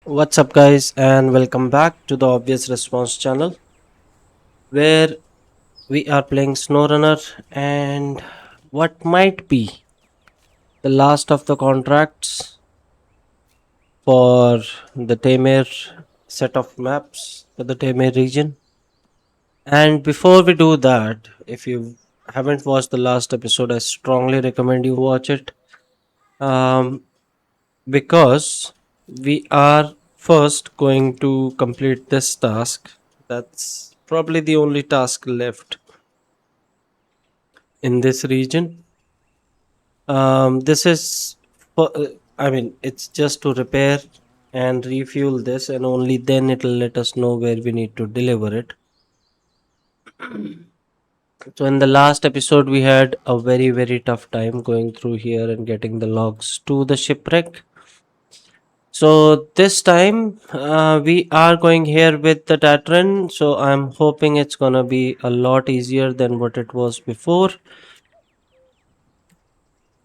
What's up, guys, and welcome back to the Obvious Response channel where we are playing Snowrunner and what might be the last of the contracts for the Taymyr set of maps for the Taymyr region. And before we do that, if you haven't watched the last episode, I strongly recommend you watch it um, because we are first going to complete this task. That's probably the only task left in this region. This is, I mean, it's just to repair and refuel this, and only then it'll let us know where we need to deliver it. So, in the last episode, we had a very tough time going through here and getting the logs to the shipwreck. So, this time, we are going here with the Tatran. So, I'm hoping it's gonna be a lot easier than what it was before.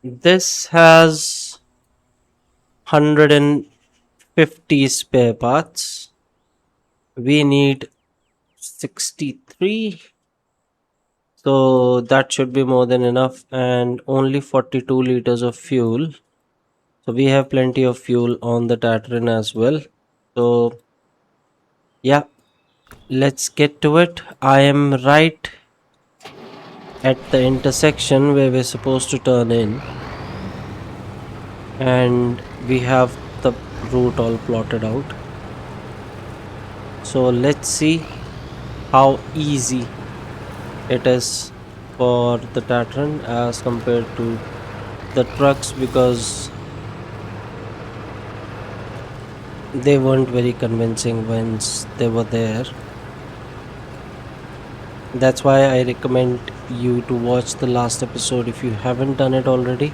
This has 150 spare parts. We need 63. So that should be more than enough, and only 42 liters of fuel. So we have plenty of fuel on the Tatran as well. So yeah, let's get to it. I am right at the intersection where we're supposed to turn in, and we have the route all plotted out. So let's see how easy it is for the Tatran as compared to the trucks, because they weren't very convincing once they were there. That's why I recommend you to watch the last episode if you haven't done it already,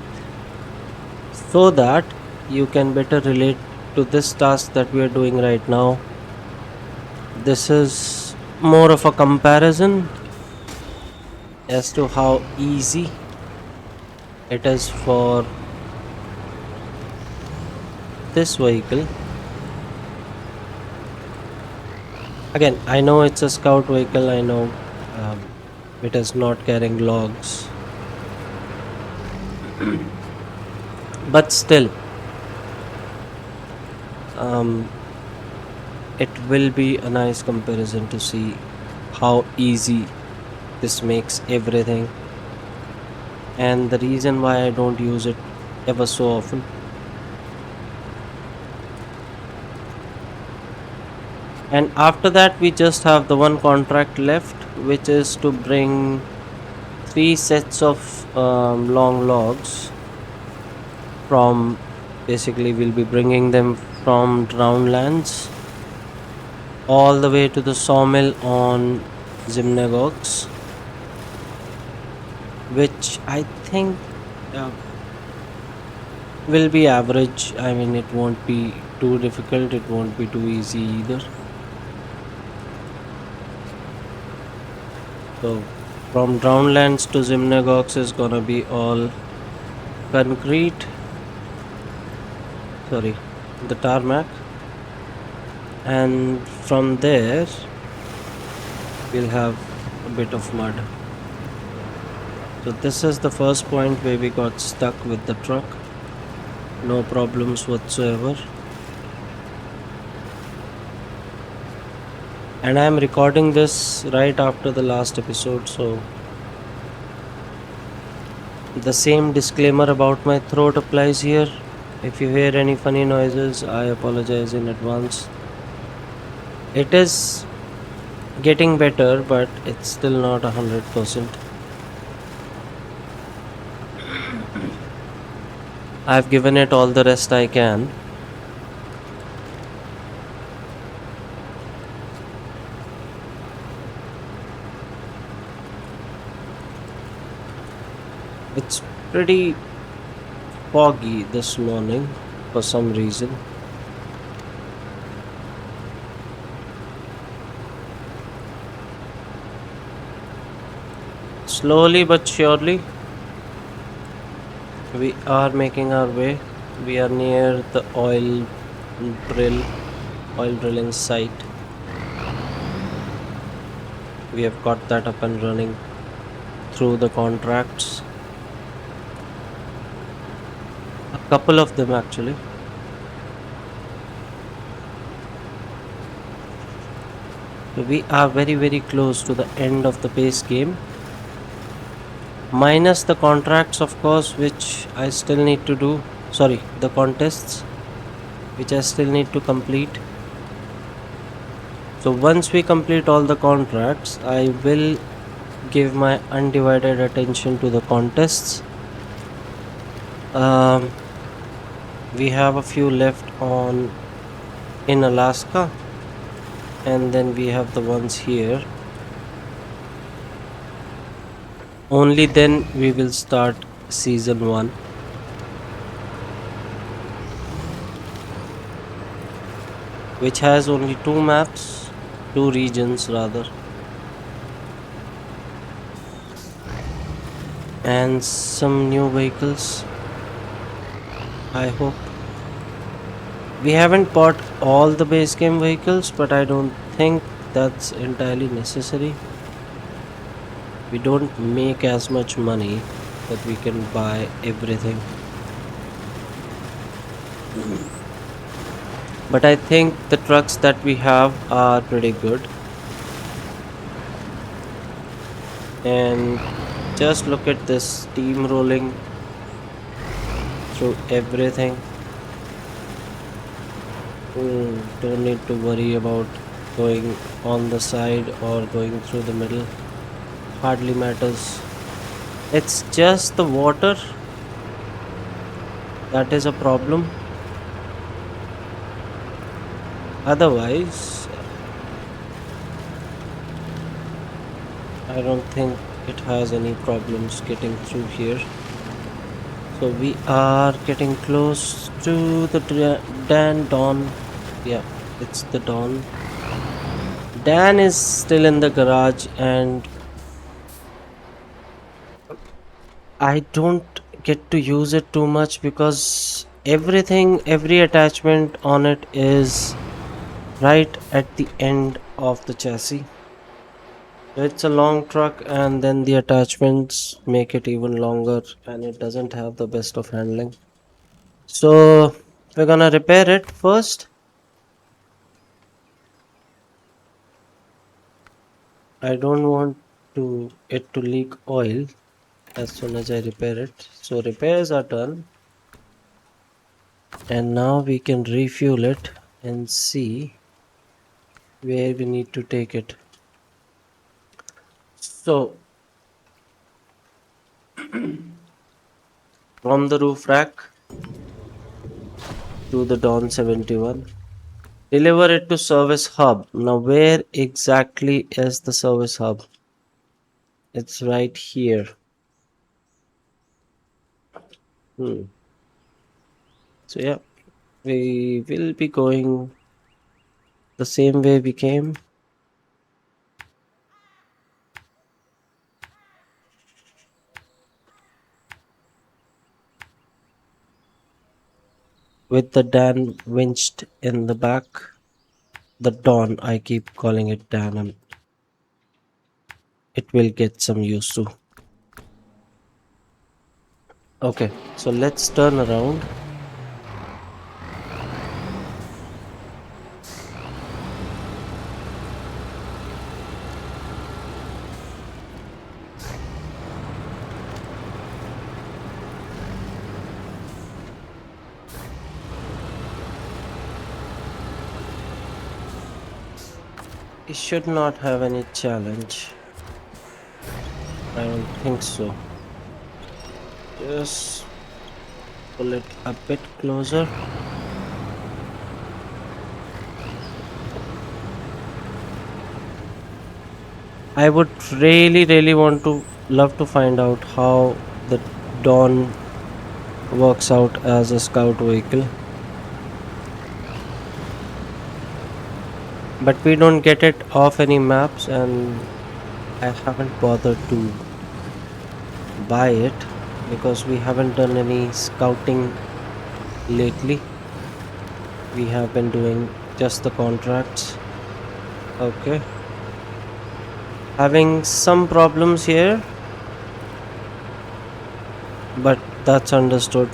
so that you can better relate to this task that we are doing right now. This is more of a comparison as to how easy it is for this vehicle. Again, I know it's a scout vehicle, I know um, it is not carrying logs, but still, um, it will be a nice comparison to see how easy this makes everything, and the reason why I don't use it ever so often. And after that, we just have the one contract left, which is to bring three sets of long logs from, basically, we'll be bringing them from drowned lands all the way to the sawmill on Zimnegorsk, which I think uh, will be average. I mean, it won't be too difficult, it won't be too easy either. So, from Drownlands to Zimnegorsk is gonna be all concrete, sorry, the tarmac, and from there we'll have a bit of mud. So, this is the first point where we got stuck with the truck, no problems whatsoever. And I'm recording this right after the last episode, so the same disclaimer about my throat applies here. If you hear any funny noises, I apologize in advance. It is getting better, but it's still not 100%. I've given it all the rest I can. It's pretty foggy this morning for some reason. Slowly but surely, we are making our way. We are near the oil drill oil drilling site. We have got that up and running through the contracts, a couple of them actually. So we are very, very close to the end of the base game, minus the contracts, of course, which I still need to do. Sorry, the contests, which I still need to complete. So once we complete all the contracts, I will give my undivided attention to the contests. Um, we have a few left on in Alaska, and then we have the ones here. Only then we will start season 1, which has only two maps, two regions rather, and some new vehicles. I hope. We haven't bought all the base game vehicles, but I don't think that's entirely necessary. We don't make as much money that we can buy everything. But I think the trucks that we have are pretty good. And just look at this steamrolling through everything. Don't need to worry about going on the side or going through the middle. Hardly matters. It's just the water that is a problem. Otherwise, I don't think it has any problems getting through here. So we are getting close to the Dan Dawn. Yeah, it's the Dawn. Dan is still in the garage, and I don't get to use it too much because every attachment on it is right at the end of the chassis. So it's a long truck, and then the attachments make it even longer, and it doesn't have the best of handling. So we're gonna repair it first. I don't want it to leak oil as soon as I repair it. So repairs are done, and now we can refuel it and see where we need to take it. So from the roof rack to the Dawn 71, deliver it to service hub. Now where exactly is the service hub? It's right here. Hmm. So yeah, we will be going the same way we came, with the Dan winched in the back. The Dawn, I keep calling it Dan, and it will get some use to. Okay, so let's turn around. It should not have any challenge. I don't think so. Just pull it a bit closer. I would really want to love to find out how the Dawn works out as a scout vehicle. But we don't get it off any maps, and I haven't bothered to buy it because we haven't done any scouting lately. We have been doing Just the contracts. Okay. Having some problems here, but that's understood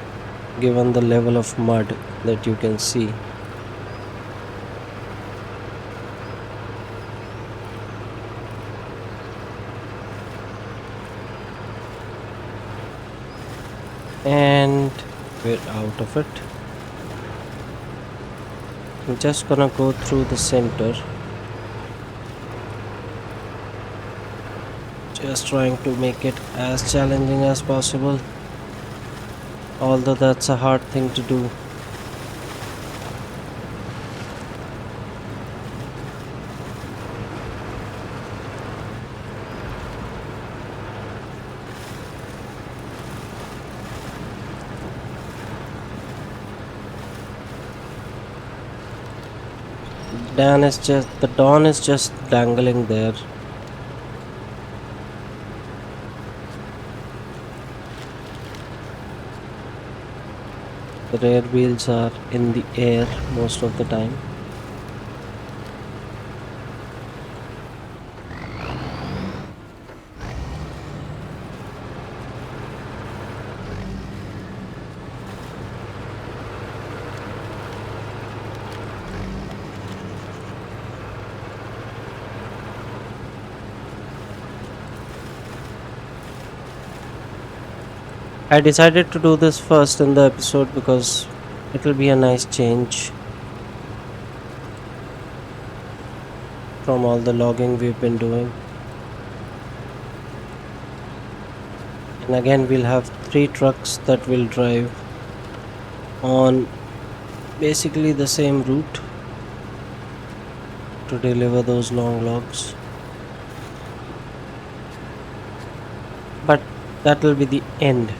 given the level of mud that you can see. And we're out of it. I'm just gonna go through the center, just trying to make it as challenging as possible, although that's a hard thing to do. The dawn is just dangling there. The rear wheels are in the air most of the time. I decided to do this first in the episode because it'll be a nice change from all the logging we've been doing. And again, we'll have three trucks that will drive on basically the same route to deliver those long logs. But that will be the end.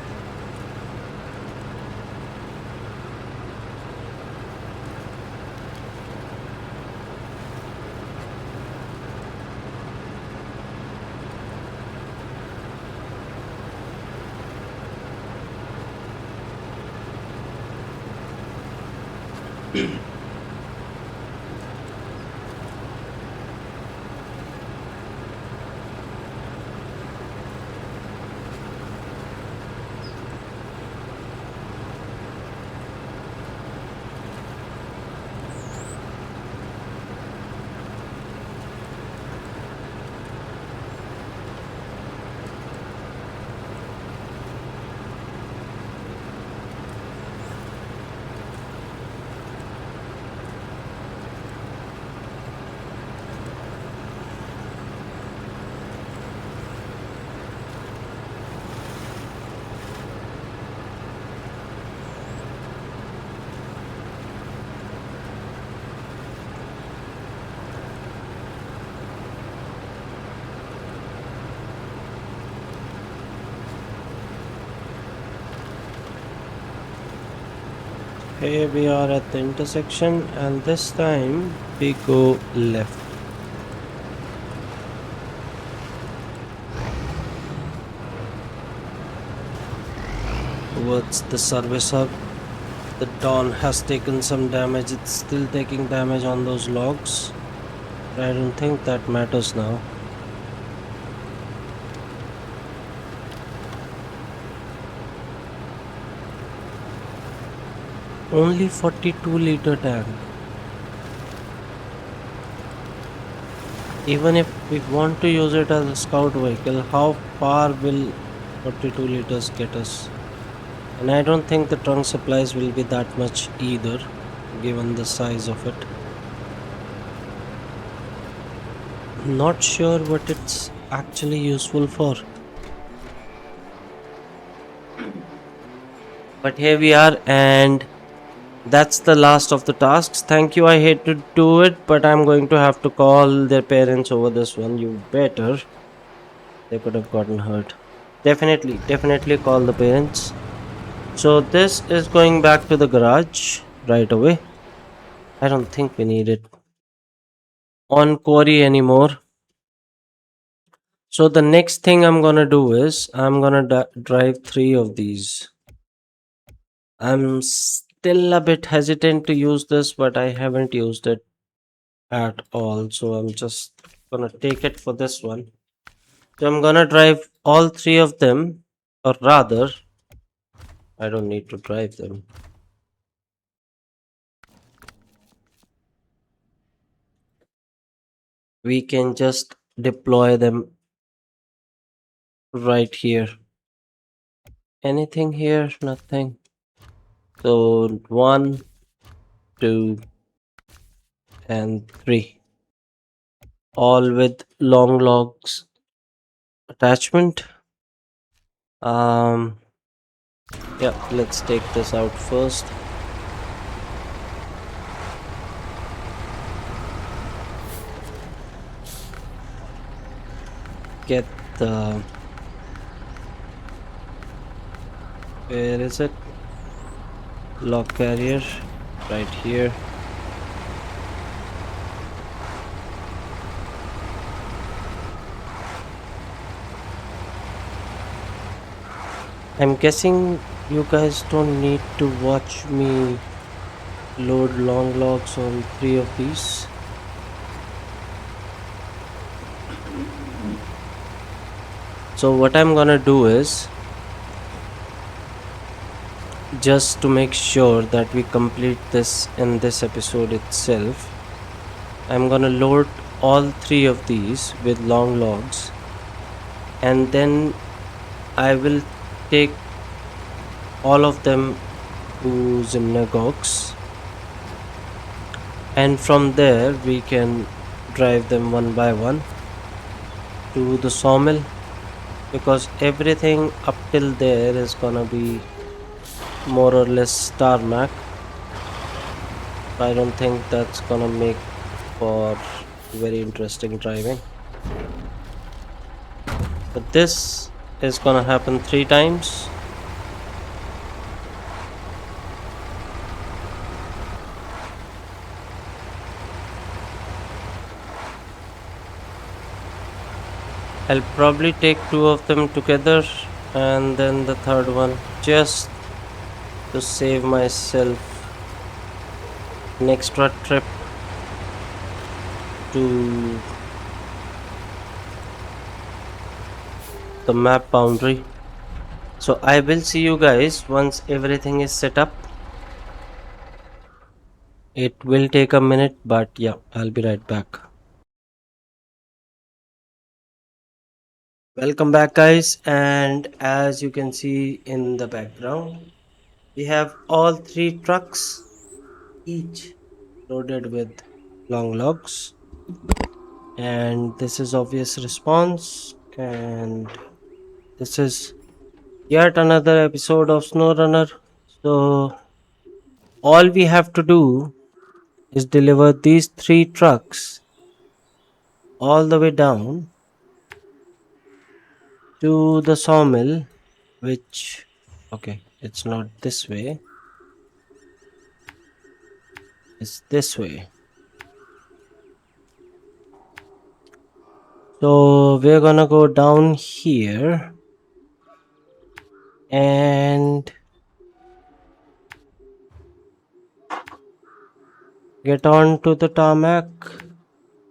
Here we are at the intersection, and this time we go left. Towards the service hub. The Dawn has taken some damage. It's still taking damage on those logs. But I don't think that matters now. Only 42-liter tank. Even if we want to use it as a scout vehicle, how far will 42 liters get us? And I don't think the trunk supplies will be that much either, given the size of it. Not sure what it's actually useful for. But here we are, and that's the last of the tasks. Thank you. I hate to do it, but I'm going to have to call their parents over this one. You better. They could have gotten hurt. Definitely call the parents. So this is going back to the garage right away. I don't think we need it on quarry anymore. So the next thing I'm gonna do is I'm gonna drive three of these. I'm still a bit hesitant to use this, but I haven't used it at all. So I'm just gonna take it for this one. So I'm gonna drive all three of them, or rather, I don't need to drive them. We can just deploy them right here. Anything here? Nothing. So one, two, and three. All with long logs attachment. Um, yeah, let's take this out first. Get the, where is it? Log carrier right here. I'm guessing you guys don't need to watch me load long logs on three of these. So what I'm gonna do is, just to make sure that we complete this in this episode itself, I'm gonna load all three of these with long logs, and then I will take all of them to Zimnegorsk, and from there we can drive them one by one to the sawmill, because everything up till there is gonna be more or less tarmac. I don't think that's gonna make for very interesting driving. But this is gonna happen three times. I'll probably take two of them together and then the third one, just to save myself an extra trip to the map boundary. So I will see you guys once everything is set up. It will take a minute, but yeah, I'll be right back. Welcome back, guys, and as you can see in the background, we have all three trucks, each loaded with long logs, and this is obvious response, and this is yet another episode of Snowrunner. So all we have to do is deliver these three trucks all the way down to the sawmill, which, okay, it's not this way, it's this way. So we're gonna go down here and get on to the tarmac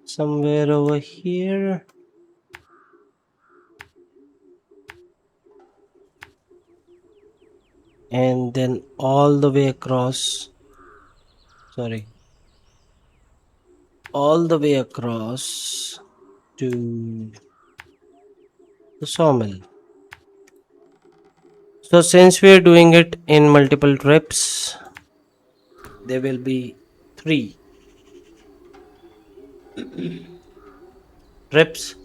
somewhere over here. And then all the way across, sorry, all the way across to the sawmill. So since we are doing it in multiple trips, there will be three trips.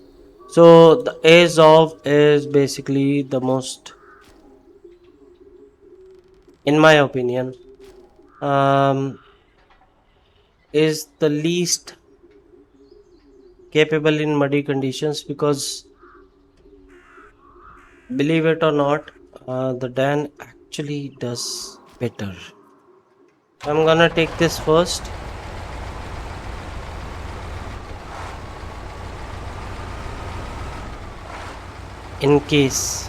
So the Azov is basically the most, in my opinion, um, is the least capable in muddy conditions, because believe it or not, the Dan actually does better. I'm gonna take this first. In case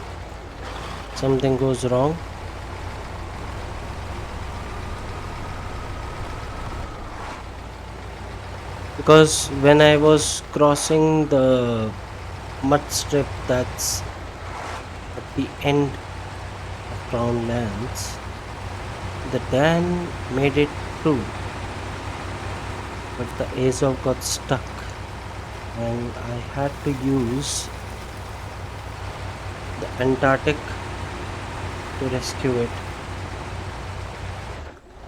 something goes wrong. because when I was crossing the mud strip that's at the end of Crown Lands, the Dan made it through, but the Azov got stuck and I had to use the Antarctic to rescue it.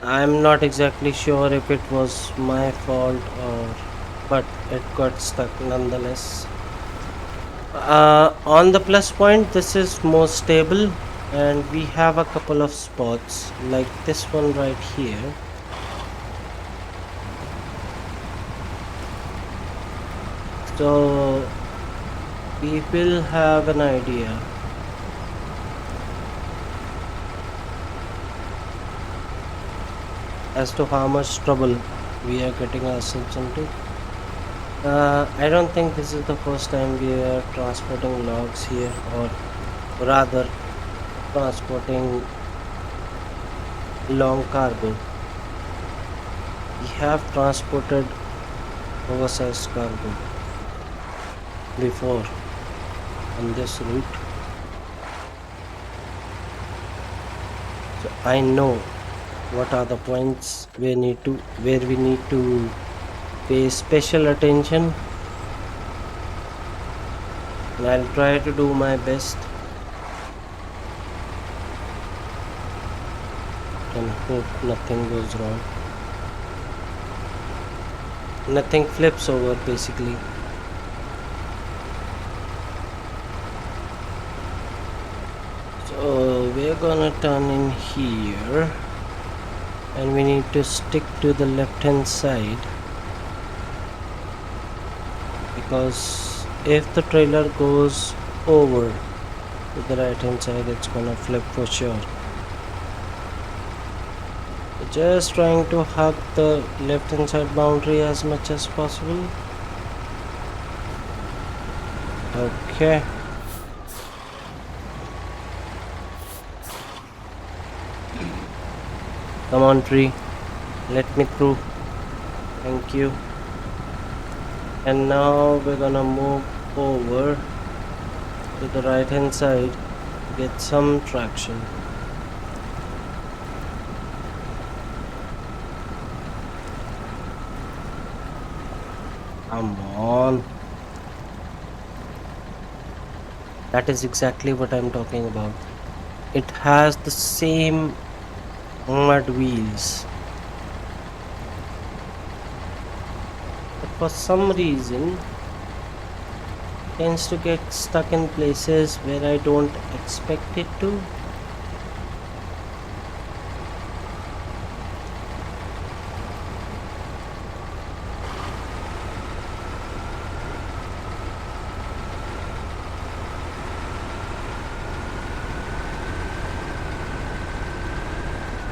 I'm not exactly sure if it was my fault or but it got stuck nonetheless. On the plus point, this is more stable and we have a couple of spots like this one right here. So we will have an idea as to how much trouble we are getting ourselves into. I don't think this is the first time we are transporting logs here, or rather, transporting long cargo. We have transported oversized cargo before on this route, so I know what are the points where we need to pay special attention, and I'll try to do my best and hope nothing goes wrong. Nothing flips over basically. So we're gonna turn in here and we need to stick to the left hand side because if the trailer goes over to the right hand side, it's gonna flip for sure. Just trying to hug the left hand side boundary as much as possible. Okay. Come on, tree. Let me through. Thank you. And now we're gonna move over to the right hand side to get some traction. Come on. That is exactly what I'm talking about. It has the same mud wheels, but for some reason tends to get stuck in places where I don't expect it to.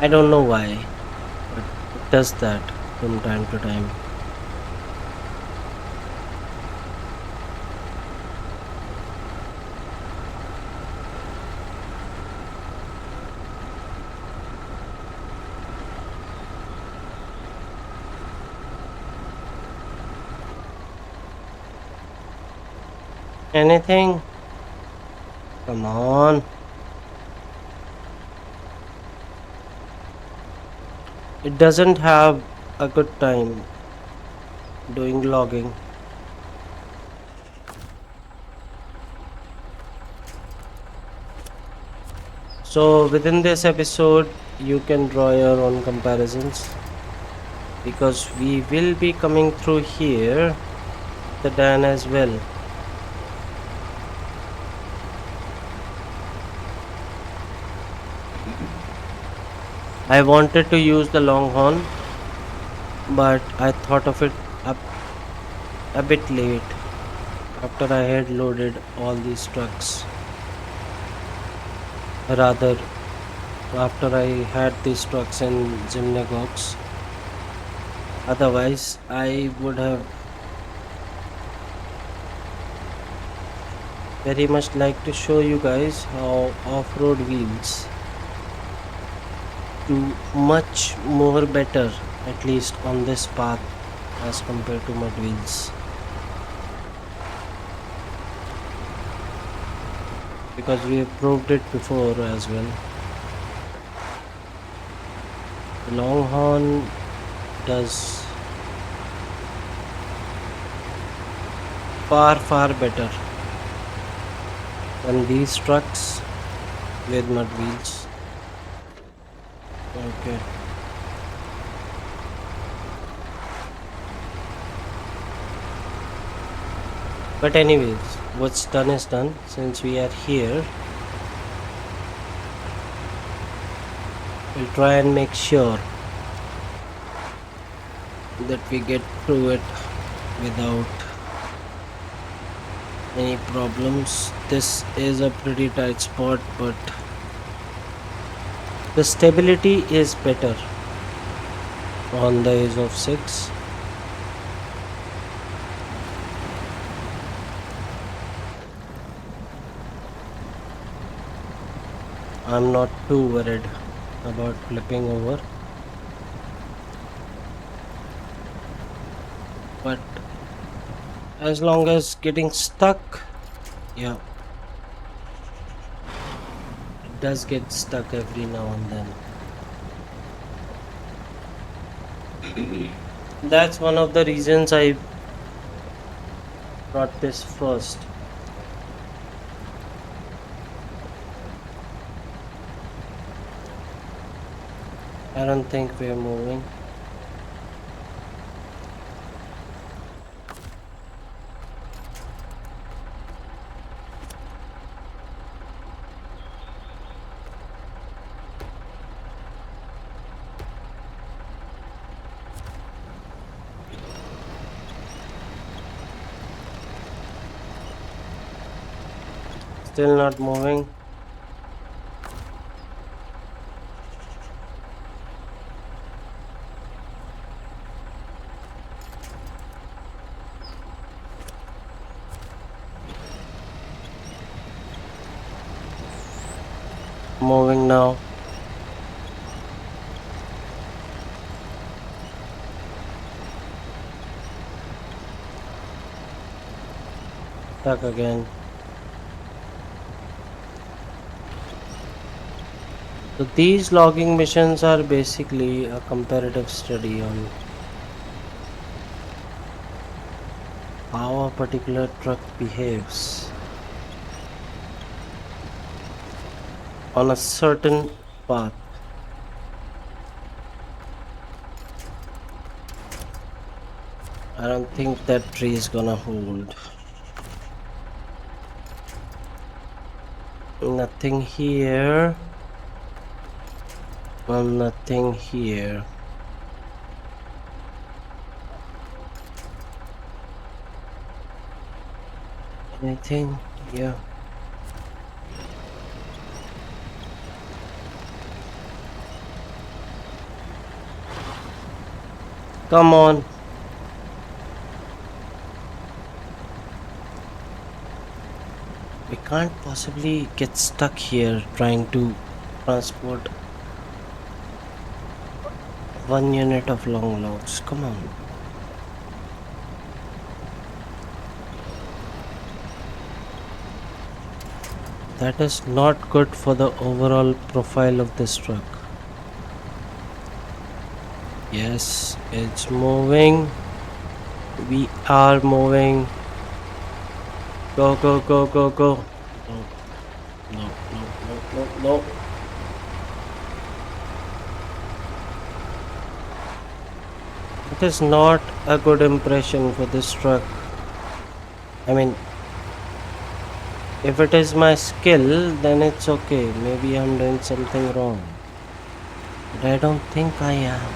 I don't know why, but it does that from time to time. Anything? Come on. It doesn't have a good time doing logging. So within this episode, you can draw your own comparisons because we will be coming through here, the Dan as well. I wanted to use the Longhorn, but I thought of it a, a bit late after I had loaded all these trucks. Rather, after I had these trucks in Zimnegorsk. Otherwise, I would have very much liked to show you guys how off-road wheels do much more better, at least on this path. as compared to mud wheels, because we have proved it before as well. The Longhorn does far better than these trucks with mud wheels. Okay. But anyways, what's done is done. Since we are here, we'll try and make sure that we get through it without any problems. This is a pretty tight spot, but the stability is better on the Ace of 6. I'm not too worried about flipping over, but as long as getting stuck, yeah, it does get stuck every now and then. That's one of the reasons I brought this first. I don't think we're moving. Still not moving. Moving now. Stuck again. So these logging missions are basically a comparative study on how a particular truck behaves on a certain path. I don't think that tree is gonna hold. Nothing here. Well, nothing here. Anything? Yeah. Come on. We can't possibly get stuck here trying to transport one unit of long logs. Come on. That is not good for the overall profile of this truck. Yes, it's moving. We are moving. Go, go, go, go, go. No, no, no, no, no, no. It is not a good impression for this truck. I mean, if it is my skill, then it's okay. Maybe I'm doing something wrong. But I don't think I am.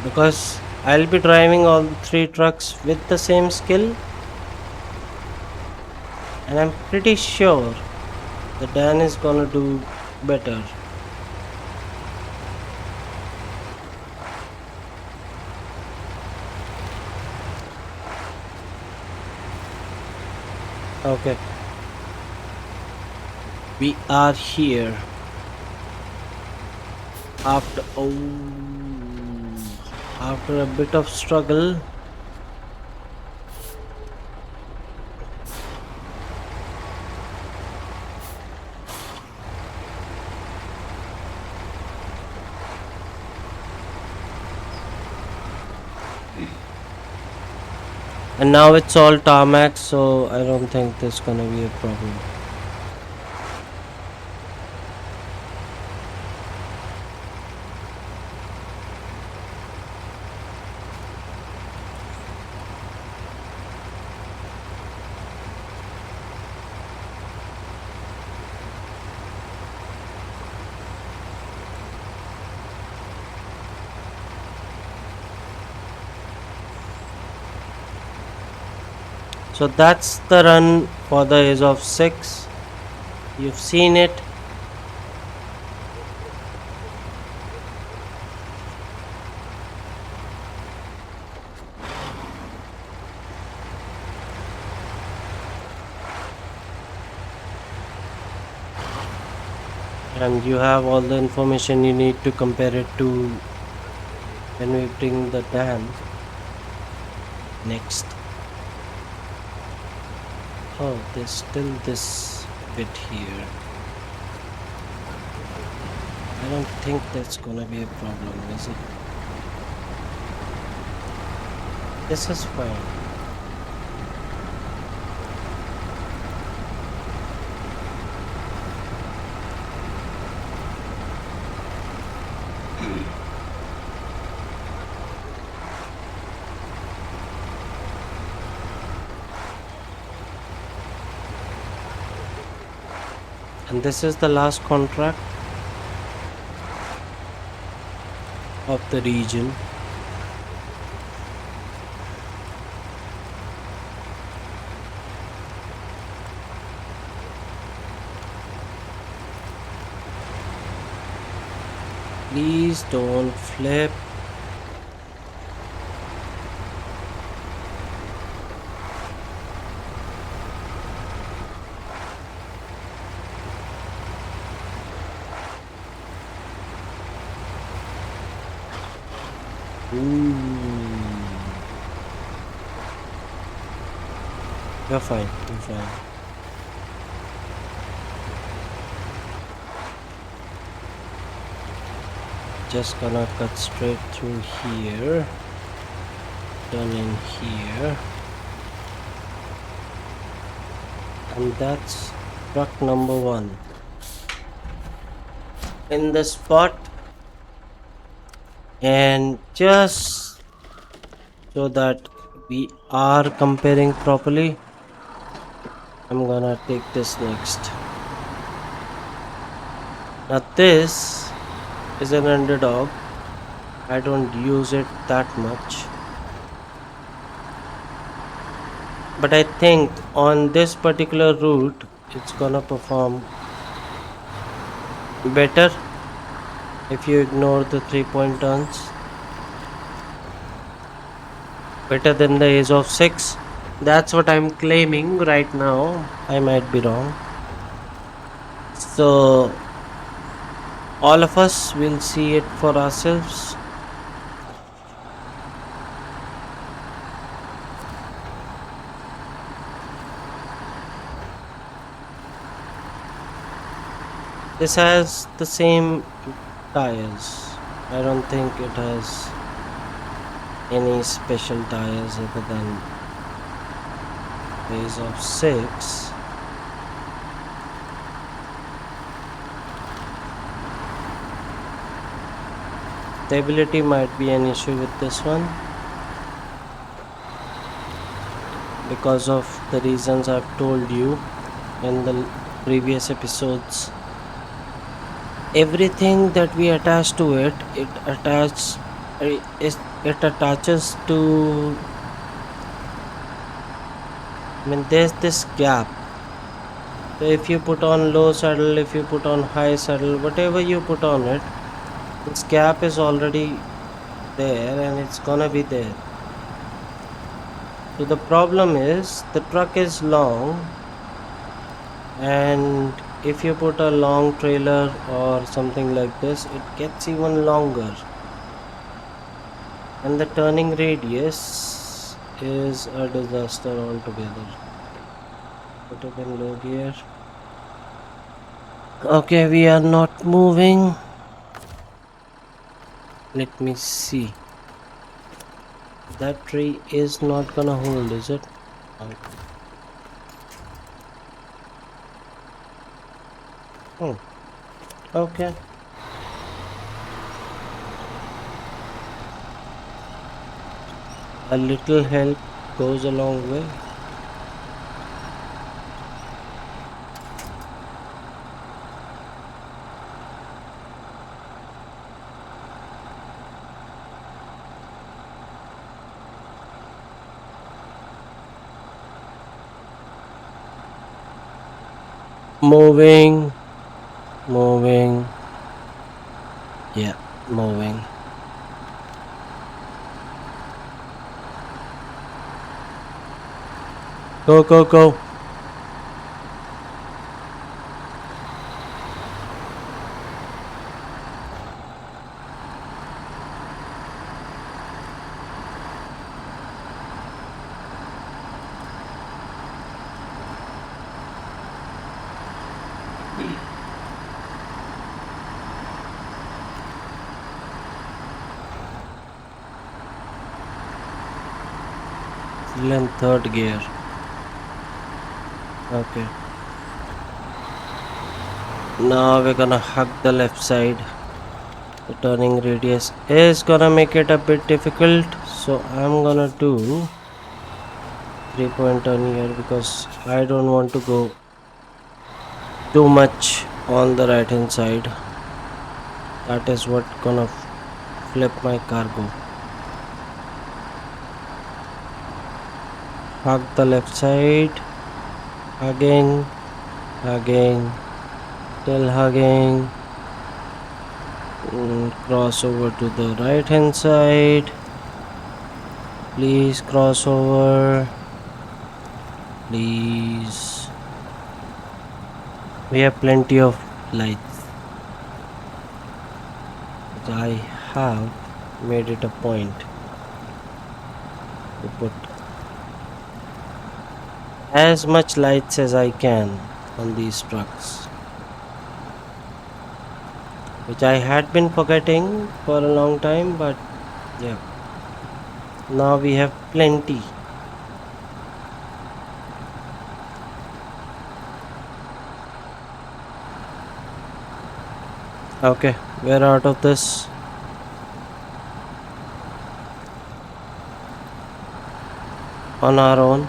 Because I'll be driving all the three trucks with the same skill, and I'm pretty sure that Dan is gonna do better. Okay, we are here after a bit of struggle, and now it's all tarmac, so I don't think there's gonna be a problem. So that's the run for the age of 6. You've seen it, and you have all the information you need to compare it to when we bring the dam next. Oh, there's still this bit here. I don't think that's gonna be a problem, is it? This is fine. And this is the last contract of the region. Please don't flip. Ooh. You're fine, you're fine. Just gonna cut straight through here, turn in here, and that's truck number 1 in the spot. And just so that we are comparing properly, I'm gonna take this next. Now this is an underdog. I don't use it that much, but I think on this particular route it's gonna perform better if you ignore the 3-point turns, better than the Ace of 6. That's what I'm claiming right now. I might be wrong. So all of us will see it for ourselves. This has the same tires. I don't think it has any special tires other than Ace of 6. Stability might be an issue with this one because of the reasons I've told you in the previous episodes. Everything that we attach to it, it attaches to. I mean, there's this gap. So if you put on low saddle, if you put on high saddle, whatever you put on it, this gap is already there and it's gonna be there. So the problem is the truck is long And if you put a long trailer or something like this, it gets even longer. And the turning radius is a disaster altogether. Put it in low gear. Okay, we are not moving. Let me see. That tree is not gonna hold, is it? Okay. Hmm. Okay. A little help goes a long way. Moving, moving. Yeah, moving. Go, go, go. Still in third gear. Okay. Now we're gonna hug the left side. The turning radius is gonna make it a bit difficult. So I'm gonna do 3 point turn here because I don't want to go too much on the right hand side. That is what gonna flip my cargo. Hug the left side. Hugging, hugging, still hugging. Cross over to the right hand side. Please cross over. Please. We have plenty of lights. But I have made it a point to put as much lights as I can on these trucks, which I had been forgetting for a long time, but yeah, now we have plenty. Okay, we're out of this on our own.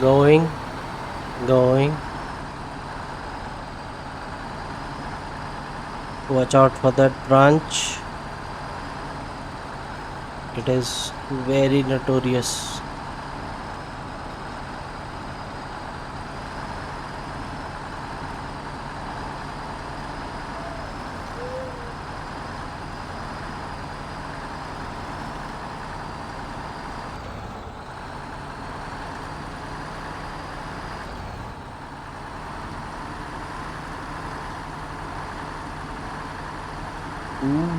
Going, going. Watch out for that branch. It is very notorious. Ooh.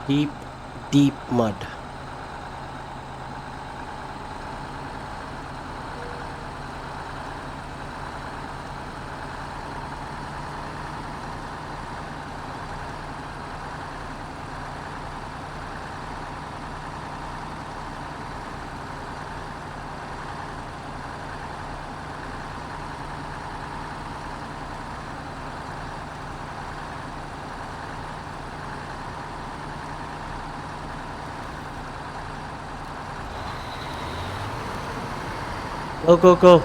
Deep, deep mud. Go, go, go.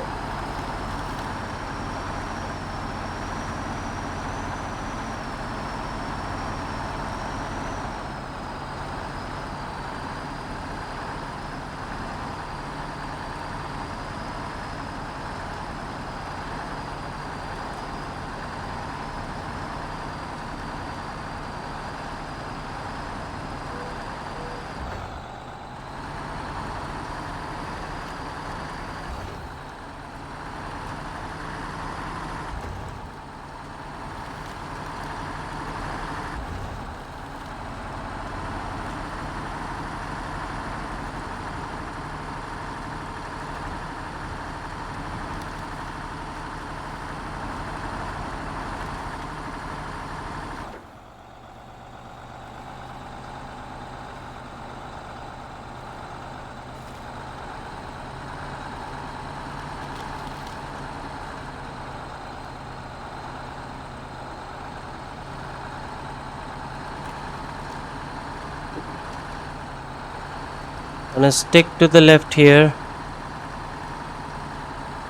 Gonna stick to the left here.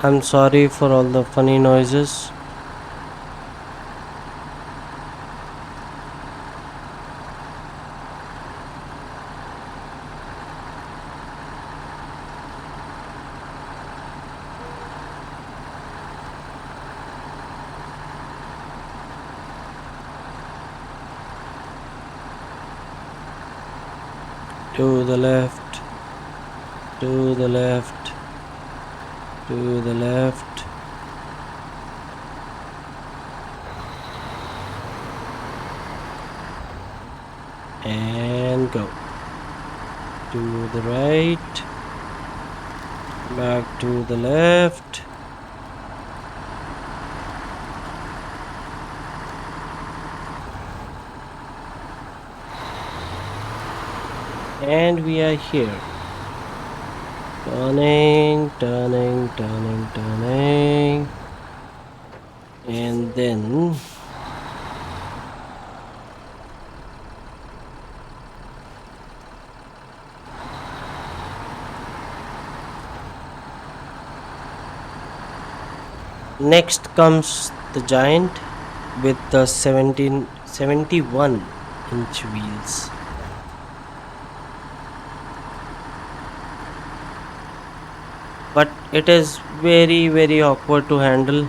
I'm sorry for all the funny noises. To the left, to the left, to the left. And go. To the right, back to the left. And we are here. Turning, turning, turning, turning. And then next comes the giant with the 71-inch wheels. But it is very awkward to handle.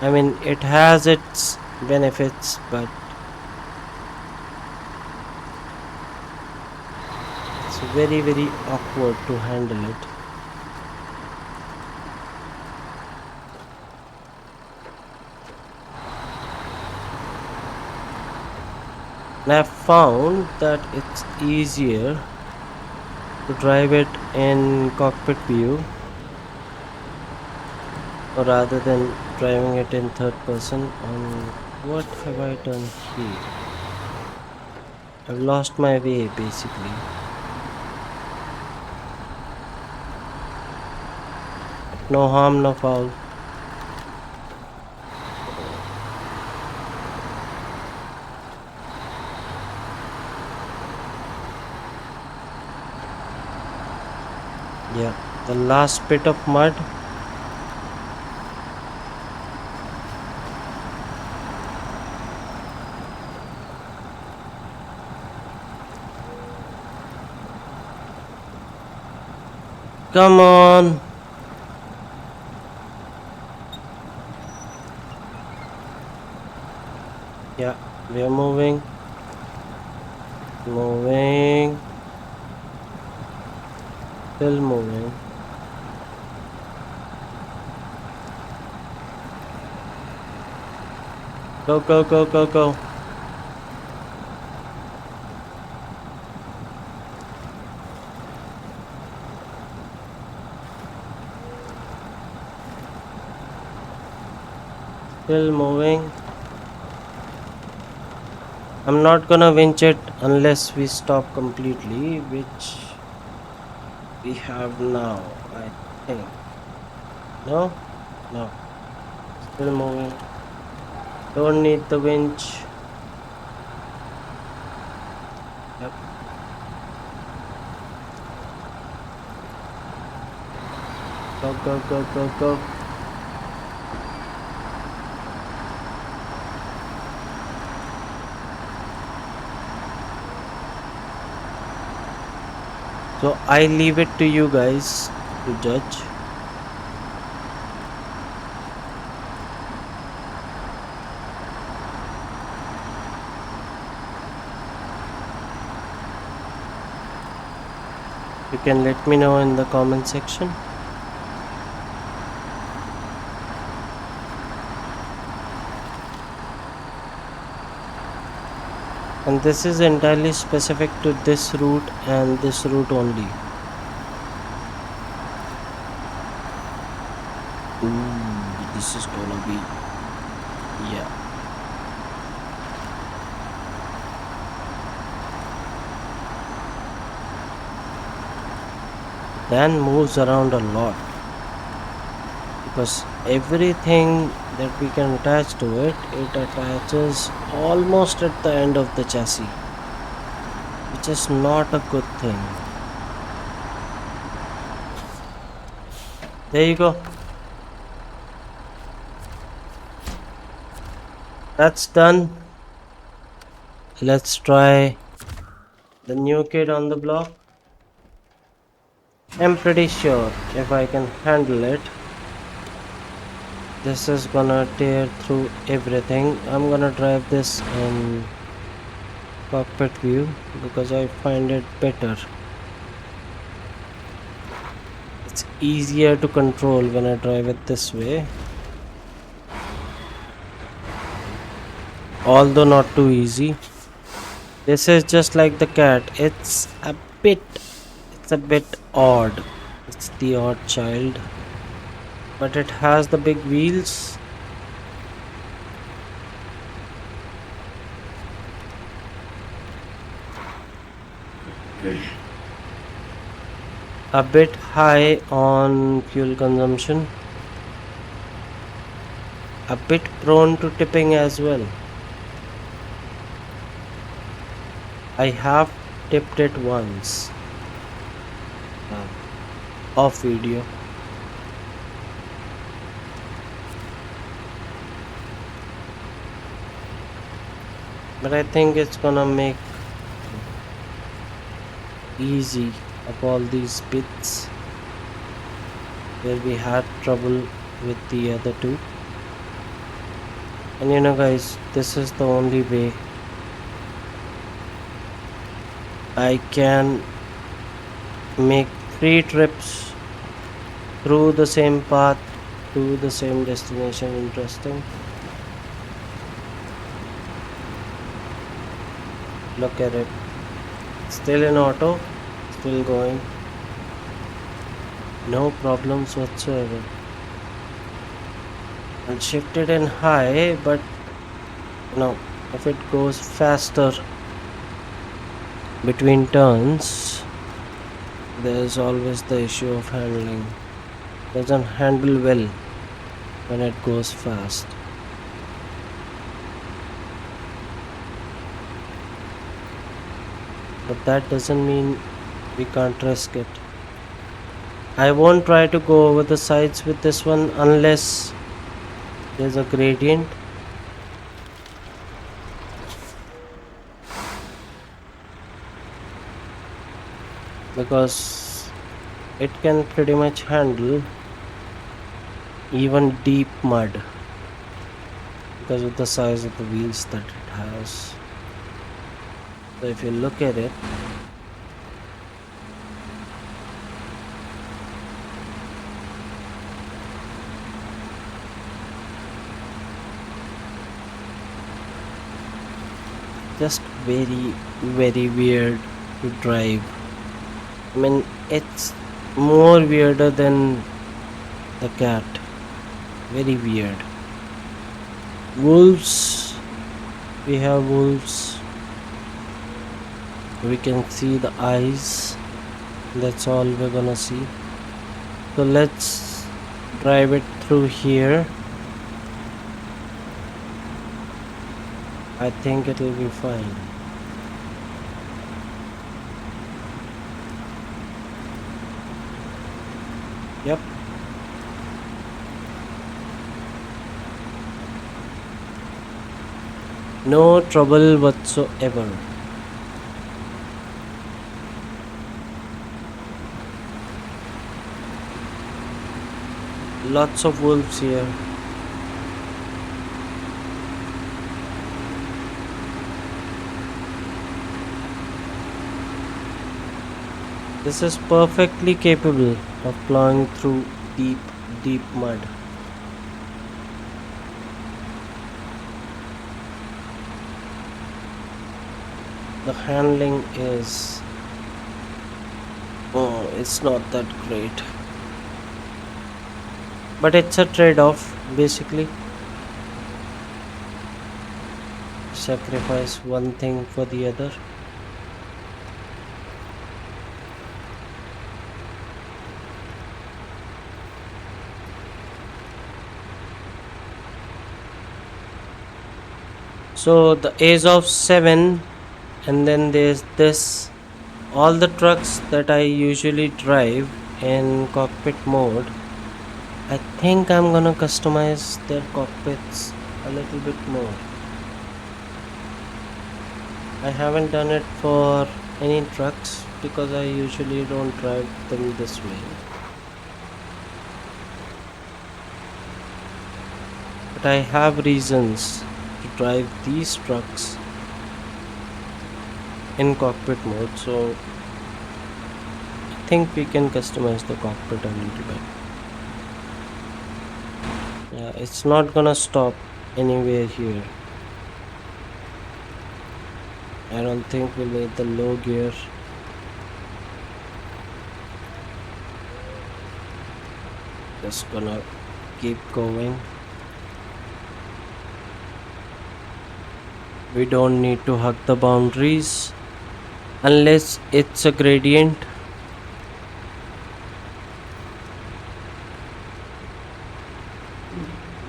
I mean, it has its benefits, but it's very awkward to handle it. And I've found that it's easier to drive it in cockpit view or rather than driving it in third person. What have I done here? I've lost my way basically. No harm, no foul. Yeah, the last bit of mud. Come on. Yeah, we are moving. Moving. Still moving. Go, go, go, go, go. Still moving. I'm not gonna winch it unless we stop completely, which we have now, I think. No? No. Still moving. Don't need the winch. Yep. Go, go, go, go, go. So I leave it to you guys to judge. You can let me know in the comment section. And this is entirely specific to this route and this route only. Ooh, this is gonna be, yeah. Then moves around a lot because everything that we can attach to it, it attaches almost at the end of the chassis, which is not a good thing. There you go. That's done. Let's try the new kid on the block. I'm pretty sure if I can handle it, this is gonna tear through everything. I'm gonna drive this in cockpit view because I find it better. It's easier to control when I drive it this way, although not too easy. This is just like the cat. It's a bit odd. It's the odd child, but it has the big wheels. A bit high on fuel consumption, a bit prone to tipping as well. I have tipped it once, uh, off video. But I think it's gonna make easy of all these bits where we had trouble with the other two. And guys, this is the only way I can make 3 trips through the same path to the same destination. Interesting. Look at it. Still in auto, still going. No problems whatsoever. I'll shift it in high, but if it goes faster between turns, there's always the issue of handling. Doesn't handle well when it goes fast. But that doesn't mean we can't risk it. I won't try to go over the sides with this one unless there's a gradient. Because it can pretty much handle even deep mud because of the size of the wheels that it has. So if you look at it, just very very weird to drive. I mean, it's more weirder than the cat. Very weird. Wolves. We have wolves. We can see the eyes. That's all we're gonna see. So let's drive it through here. I think it'll be fine. Yep. No trouble whatsoever. Lots of wolves here. This is perfectly capable of plowing through deep, deep mud. The handling is... oh, it's not that great. But it's a trade-off, basically. Sacrifice one thing for the other. So the age of 7, and then there's this. All the trucks that I usually drive in cockpit mode I think I'm gonna customize their cockpits a little bit more. I haven't done it for any trucks because I usually don't drive them this way. But I have reasons to drive these trucks in cockpit mode, so I think we can customize the cockpit a little bit. Yeah, it's not gonna stop anywhere here. I don't think we'll need the low gear. Just gonna keep going. We don't need to hug the boundaries unless it's a gradient.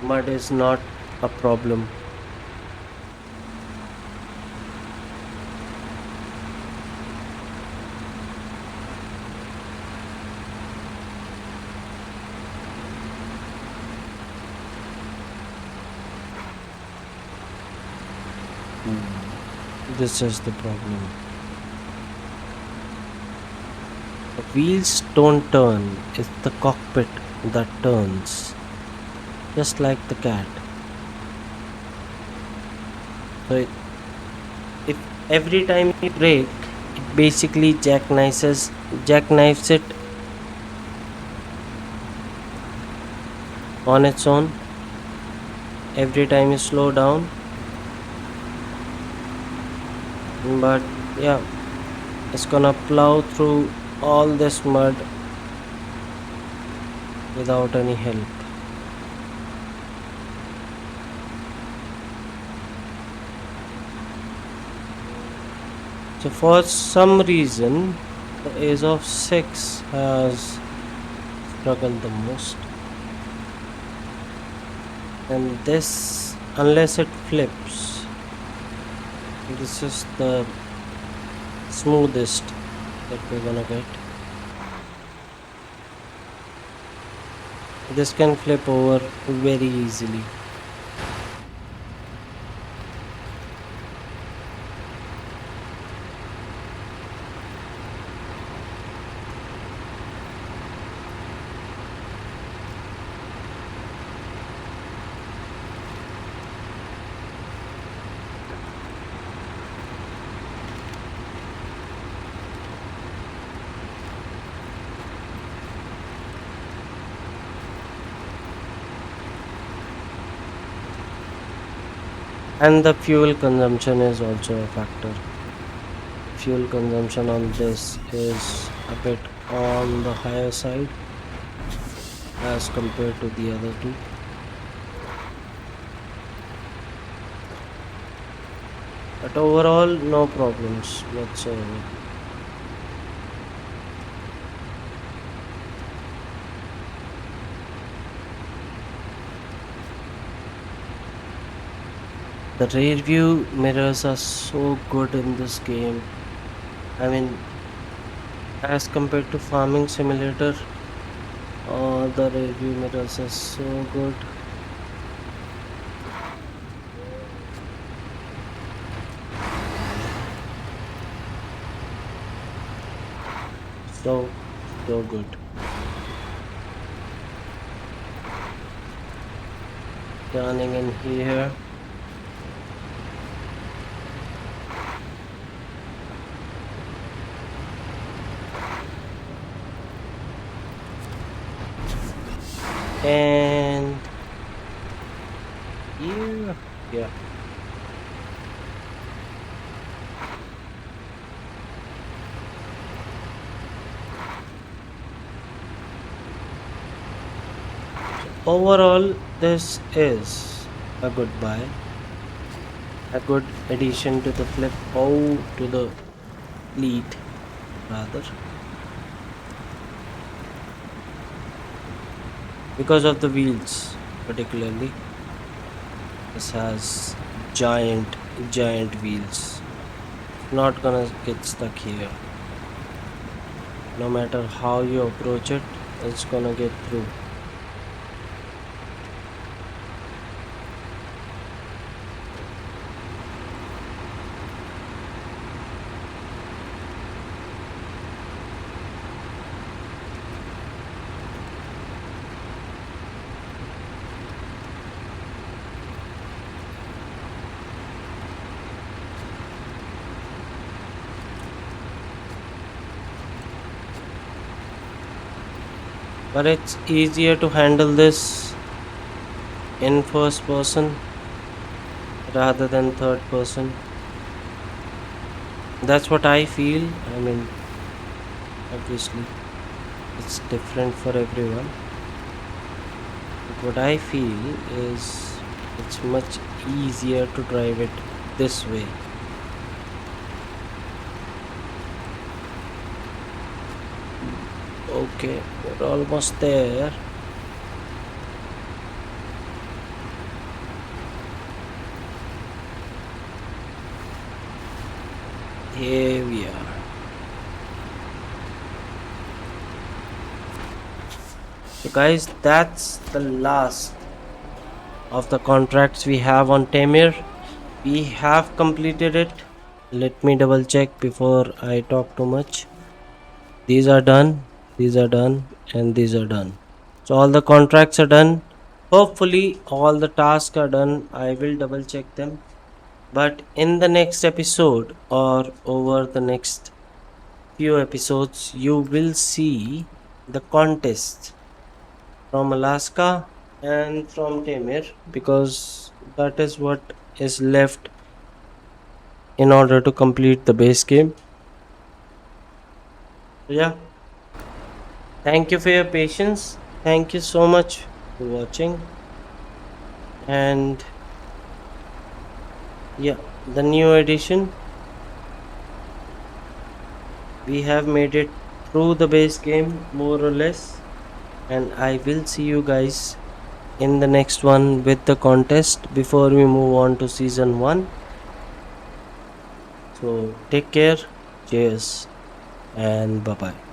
Mud is not a problem. This is the problem. The wheels don't turn, it's the cockpit that turns, just like the cat. So if every time you brake, it basically jackknifes it on its own. Every time you slow down, but yeah, it's gonna plow through all this mud without any help. So for some reason, the Ace of Six has struggled the most, and this, unless it flips, this is the smoothest that we're gonna get. This can flip over very easily. And the fuel consumption is also a factor. Fuel consumption on this is a bit on the higher side as compared to the other two. But overall, no problems whatsoever. The rear view mirrors are so good in this game. I mean, as compared to Farming Simulator, the rear view mirrors are so good. So, so good. Turning in here. And here, yeah. Overall, this is a good buy, a good addition to the flip, oh, to the fleet rather, because of the wheels, particularly. This has giant, giant wheels. Not gonna get stuck here. No matter how you approach it, it's gonna get through. but it's easier to handle this in first person rather than third person. That's what I feel. I mean, obviously, it's different for everyone, but what I feel is it's much easier to drive it this way. Okay, we're almost there. Here we are. So, guys, that's the last of the contracts we have on Taymyr. We have completed it. Let me double check before I talk too much. These are done, these are done, and these are done. So, all the contracts are done. Hopefully, all the tasks are done. I will double check them. But in the next episode or over the next few episodes, you will see the contest from Alaska and from Taymyr because that is what is left in order to complete the base game. So yeah, thank you for your patience. Thank you so much for watching. And yeah, the new edition, we have made it through the base game more or less. And I will see you guys in the next one with the contest before we move on to season 1. So take care, cheers, and bye bye.